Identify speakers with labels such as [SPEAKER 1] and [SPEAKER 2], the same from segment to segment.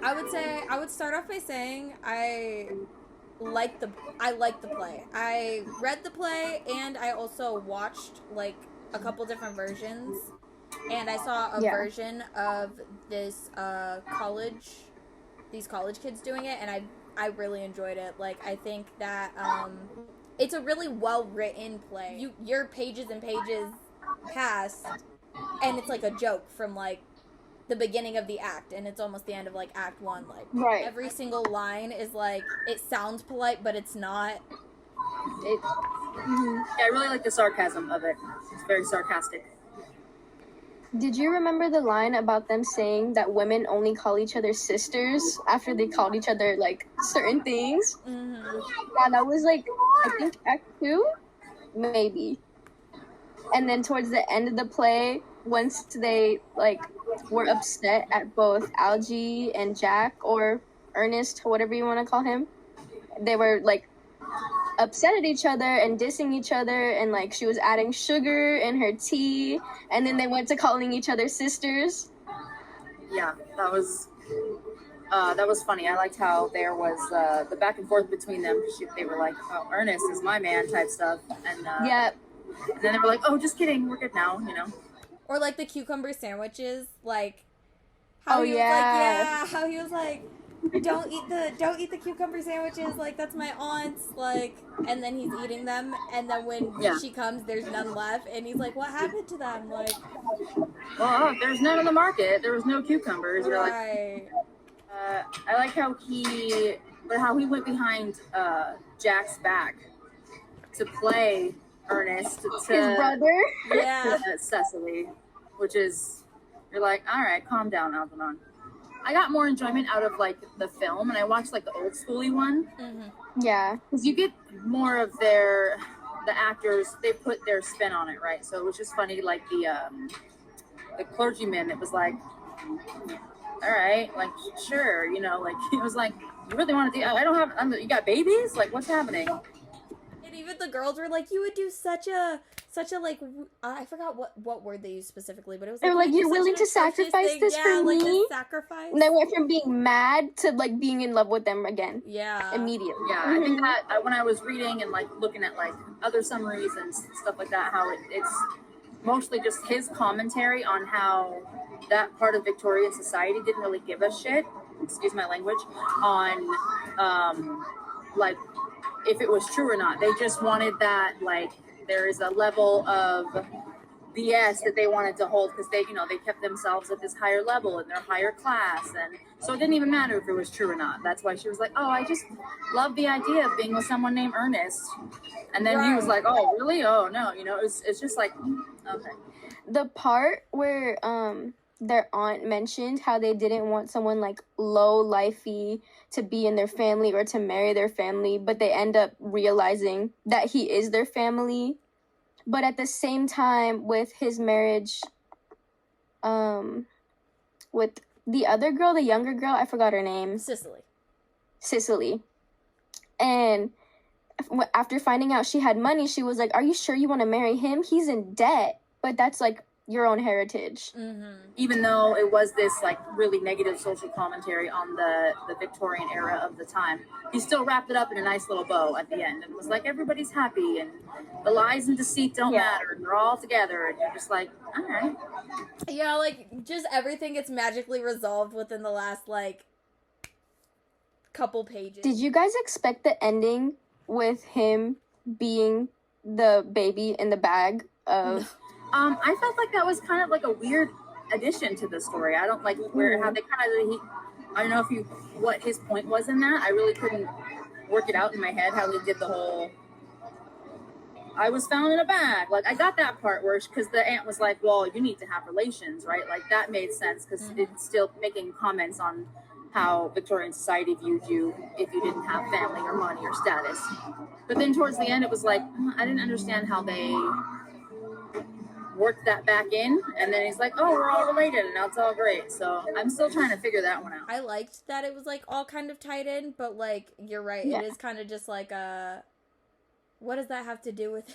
[SPEAKER 1] I would start off by saying I like the play. I read the play and I also watched like a couple different versions, and I saw a
[SPEAKER 2] Yeah.
[SPEAKER 1] version of this these college kids doing it, and I really enjoyed it. Like I think that it's a really well written play. Your pages and pages pass, and it's like a joke from like the beginning of the act, and it's almost the end of like act one. Like
[SPEAKER 2] Right.
[SPEAKER 1] every single line is like, it sounds polite but it's not.
[SPEAKER 2] It, mhm.
[SPEAKER 3] Yeah, I really like the sarcasm of it. It's very sarcastic.
[SPEAKER 2] Did you remember the line about them saying that women only call each other sisters after they called each other like certain things? Yeah, that was like, I think act 2, maybe. And then towards the end of the play, once they like were upset at both Algie and Jack, or Ernest, whatever you want to call him, they were like upset at each other and dissing each other, and like she was adding sugar in her tea, and then they went to calling each other sisters.
[SPEAKER 3] Yeah, that was funny. I liked how there was the back and forth between them. They were like, "Oh, Ernest is my man," type stuff, and
[SPEAKER 2] Yeah.
[SPEAKER 3] and then they were like, "Oh, just kidding, we're good now," you know.
[SPEAKER 1] Or like the cucumber sandwiches, like how
[SPEAKER 2] Oh,
[SPEAKER 1] he was
[SPEAKER 2] yeah.
[SPEAKER 1] like, yeah, how he was like, don't eat the cucumber sandwiches, like that's my aunt's, like, and then he's eating them, and then when
[SPEAKER 3] Yeah.
[SPEAKER 1] she comes, there's none left, and he's like, what happened to them? Like,
[SPEAKER 3] Well, there's none in the market. There was no cucumbers. You're like,
[SPEAKER 1] right.
[SPEAKER 3] I like how he went behind Jack's back to play Ernest to
[SPEAKER 2] His brother.
[SPEAKER 1] Yeah.
[SPEAKER 3] Cecily, which is, you're like, all right, calm down, Algernon. I got more enjoyment out of like the film, and I watched like the old schooly one
[SPEAKER 2] Yeah.
[SPEAKER 3] because you get more of the actors. They put their spin on it, right? So it was just funny, like the clergyman. It was like, all right, like sure, you know, like it was like, you really want to do? I don't have. You got babies? Like what's happening?
[SPEAKER 1] And even the girls were like, you would do such a like, I forgot what word they used specifically, but it was
[SPEAKER 2] They
[SPEAKER 1] like,
[SPEAKER 2] were like,
[SPEAKER 1] "You
[SPEAKER 2] you're
[SPEAKER 1] do such
[SPEAKER 2] willing
[SPEAKER 1] an
[SPEAKER 2] to
[SPEAKER 1] atrocious
[SPEAKER 2] sacrifice
[SPEAKER 1] thing."
[SPEAKER 2] this
[SPEAKER 1] yeah,
[SPEAKER 2] for
[SPEAKER 1] like
[SPEAKER 2] me?
[SPEAKER 1] this sacrifice.
[SPEAKER 2] And they went from being mad to like being in love with them again.
[SPEAKER 1] Yeah.
[SPEAKER 2] Immediately.
[SPEAKER 3] Yeah, I think that when I was reading and like looking at like other summaries and stuff like that, how it's mostly just his commentary on how that part of Victorian society didn't really give a shit, excuse my language, on like if it was true or not. They just wanted that, like, there is a level of BS that they wanted to hold because they kept themselves at this higher level in their higher class, and so it didn't even matter if it was true or not. That's why she was like, oh, I just love the idea of being with someone named Ernest. And then he was like, oh, really? Oh, no. You know, it's just like, okay.
[SPEAKER 2] The part where their aunt mentioned how they didn't want someone like low lifey to be in their family or to marry their family, but they end up realizing that he is their family. But at the same time, with his marriage with the other girl, the younger girl, I forgot her name. Cicely. And after finding out she had money, she was like, are you sure you want to marry him? He's in debt. But that's like your own heritage.
[SPEAKER 3] Even though it was this like really negative social commentary on the Victorian era of the time, he still wrapped it up in a nice little bow at the end and was like, everybody's happy and the lies and deceit don't matter and they're all together, and you're just like, all right.
[SPEAKER 1] Yeah, like just everything gets magically resolved within the last like couple pages.
[SPEAKER 2] Did you guys expect the ending with him being the baby in the bag of...
[SPEAKER 3] I felt like that was kind of like a weird addition to the story. I don't like how they kind of, I don't know what his point was in that. I really couldn't work it out in my head how he did the whole, I was found in a bag. Like, I got that part where, because the aunt was like, well, you need to have relations, right? Like, that made sense because it's still making comments on how Victorian society viewed you if you didn't have family or money or status. But then towards the end, it was like, I didn't understand how they worked that back in, and then he's like, oh, we're all related and now it's all great. So I'm still trying to figure that one out.
[SPEAKER 1] I liked that it was like all kind of tied in, but like you're right, it is kind of just like what does that have to do with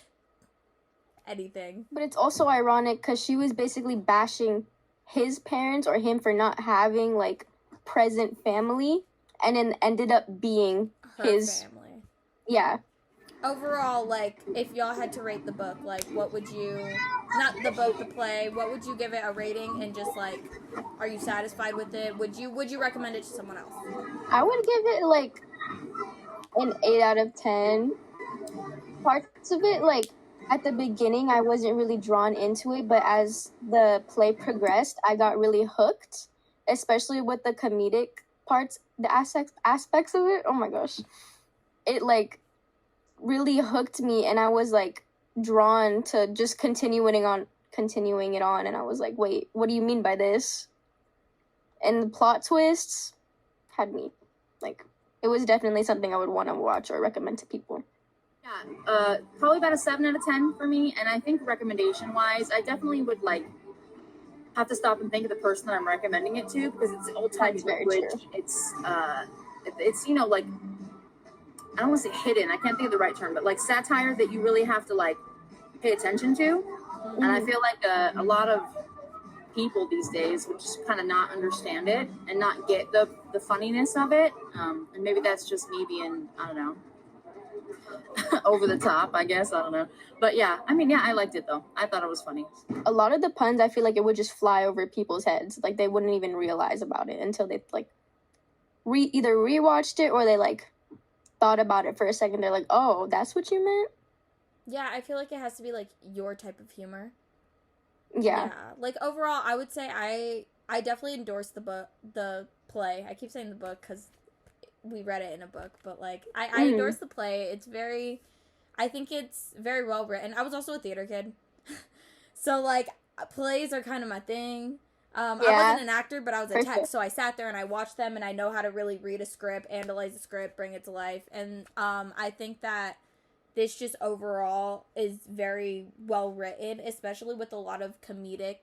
[SPEAKER 1] anything?
[SPEAKER 2] But it's also ironic because she was basically bashing his parents or him for not having like present family, and then ended up being
[SPEAKER 1] Her
[SPEAKER 2] his
[SPEAKER 1] family.
[SPEAKER 2] Yeah.
[SPEAKER 1] Overall, like, if y'all had to rate the book, like, what would you, not the book, the play, what would you give it a rating, and just, like, are you satisfied with it? Would you recommend it to someone else?
[SPEAKER 2] I would give it like an 8 out of 10. Parts of it, like at the beginning, I wasn't really drawn into it, but as the play progressed, I got really hooked, especially with the comedic parts, the aspects of it. Oh my gosh. It like really hooked me, and I was like drawn to just continuing it on, and I was like, wait, what do you mean by this? And the plot twists had me like, it was definitely something I would want to watch or recommend to people.
[SPEAKER 3] Yeah, probably about a 7 out of 10 for me. And I think recommendation wise, I definitely would like have to stop and think of the person that I'm recommending it to, because it's old timey language. It's like, I don't want to say hidden. I can't think of the right term, but like satire that you really have to like pay attention to. Mm-hmm. And I feel like a lot of people these days would just kind of not understand it and not get the funniness of it. And maybe that's just me being, I don't know, over the top, I guess. I don't know. But yeah, I mean, yeah, I liked it though. I thought it was funny.
[SPEAKER 2] A lot of the puns, I feel like it would just fly over people's heads. Like they wouldn't even realize about it until they like either rewatched it or they like thought about it for a second. They're like, oh, that's what you meant?
[SPEAKER 1] Yeah, I feel like it has to be like your type of humor.
[SPEAKER 2] Yeah.
[SPEAKER 1] Like overall, I would say I definitely endorse the play. I keep saying the book because we read it in a book, but like I endorse the play. I think it's very well written. I was also a theater kid, so like plays are kind of my thing. I wasn't an actor, but I was a tech, so I sat there and I watched them, and I know how to really read a script, analyze a script, bring it to life, and I think that this just overall is very well written, especially with a lot of comedic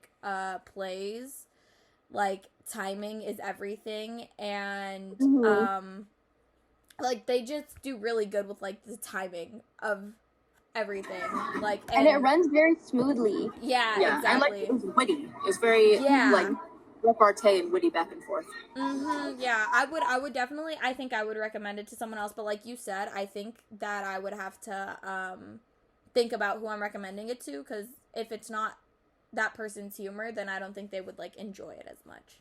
[SPEAKER 1] plays. Like, timing is everything, and like they just do really good with like the timing of everything. Like,
[SPEAKER 2] and it runs very smoothly.
[SPEAKER 1] Yeah, exactly.
[SPEAKER 3] I like it was witty. It's very like repartee and witty back and forth.
[SPEAKER 1] Yeah, I would definitely, I think I would recommend it to someone else, but like you said, I think that I would have to think about who I'm recommending it to, because if it's not that person's humor, then I don't think they would like enjoy it as much.